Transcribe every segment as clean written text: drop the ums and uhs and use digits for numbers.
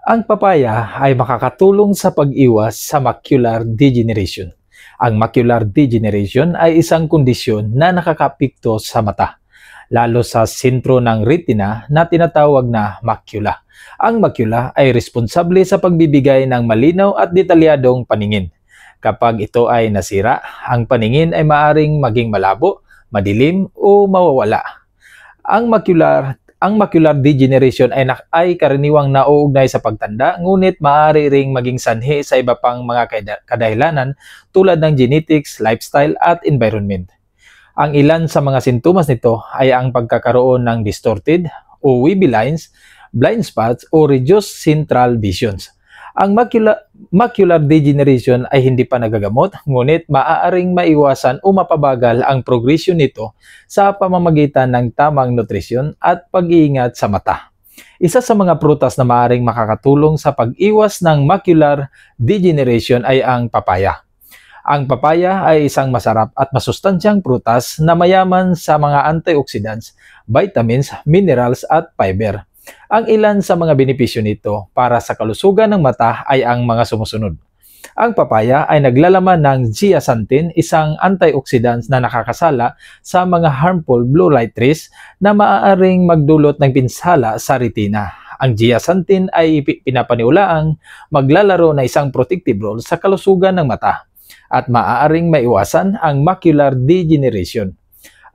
Ang papaya ay makakatulong sa pag-iwas sa macular degeneration. Ang macular degeneration ay isang kondisyon na nakakapikto sa mata, lalo sa sentro ng retina na tinatawag na macula. Ang macula ay responsable sa pagbibigay ng malinaw at detalyadong paningin. Kapag ito ay nasira, ang paningin ay maaring maging malabo, madilim o mawawala. Ang macular degeneration ay karaniwang nauugnay sa pagtanda, ngunit maaari ring maging sanhi sa iba pang mga kadahilanan tulad ng genetics, lifestyle at environment. Ang ilan sa mga sintomas nito ay ang pagkakaroon ng distorted o wavy lines, blind spots o reduced central visions. Ang macular degeneration ay hindi pa nagagamot, ngunit maaaring maiwasan o mapabagal ang progresyon nito sa pamamagitan ng tamang nutrisyon at pag-iingat sa mata. Isa sa mga prutas na maaaring makakatulong sa pag-iwas ng macular degeneration ay ang papaya. Ang papaya ay isang masarap at masustansyang prutas na mayaman sa mga antioxidants, vitamins, minerals at fiber. Ang ilan sa mga benepisyo nito para sa kalusugan ng mata ay ang mga sumusunod. Ang papaya ay naglalaman ng zeaxanthin, isang antioxidant na nakakasala sa mga harmful blue light rays na maaaring magdulot ng pinsala sa retina. Ang zeaxanthin ay pinapaniwalaang maglalaro na isang protective role sa kalusugan ng mata at maaaring maiwasan ang macular degeneration.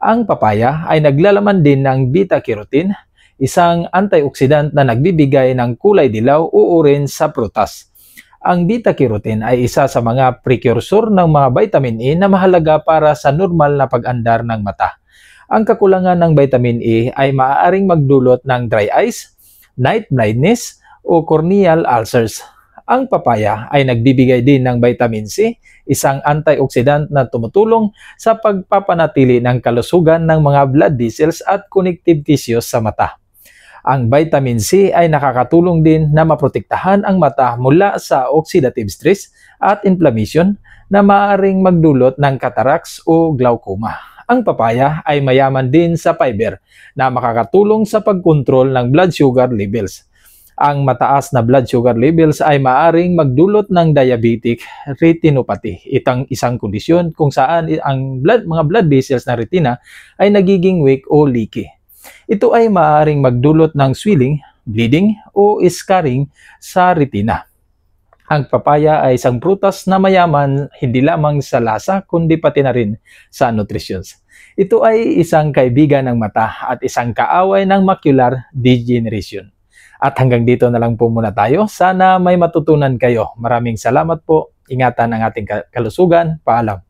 Ang papaya ay naglalaman din ng beta-carotene, isang antioxidant na nagbibigay ng kulay dilaw o orange sa prutas. Ang beta-carotene ay isa sa mga precursor ng mga vitamin E na mahalaga para sa normal na pag-andar ng mata. Ang kakulangan ng vitamin E ay maaaring magdulot ng dry eyes, night blindness o corneal ulcers. Ang papaya ay nagbibigay din ng vitamin C, isang antioxidant na tumutulong sa pagpapanatili ng kalusugan ng mga blood vessels at connective tissues sa mata. Ang vitamin C ay nakakatulong din na maprotektahan ang mata mula sa oxidative stress at inflammation na maaaring magdulot ng cataracts o glaucoma. Ang papaya ay mayaman din sa fiber na makakatulong sa pagkontrol ng blood sugar levels. Ang mataas na blood sugar levels ay maaaring magdulot ng diabetic retinopathy, isang kondisyon kung saan ang mga blood vessels na retina ay nagiging weak o leaky. Ito ay maaaring magdulot ng swelling, bleeding o scarring sa retina. Ang papaya ay isang prutas na mayaman hindi lamang sa lasa kundi pati na rin sa nutrisyon. Ito ay isang kaibigan ng mata at isang kaaway ng macular degeneration. At hanggang dito na lang po muna tayo. Sana may matutunan kayo. Maraming salamat po. Ingatan ang ating kalusugan. Paalam.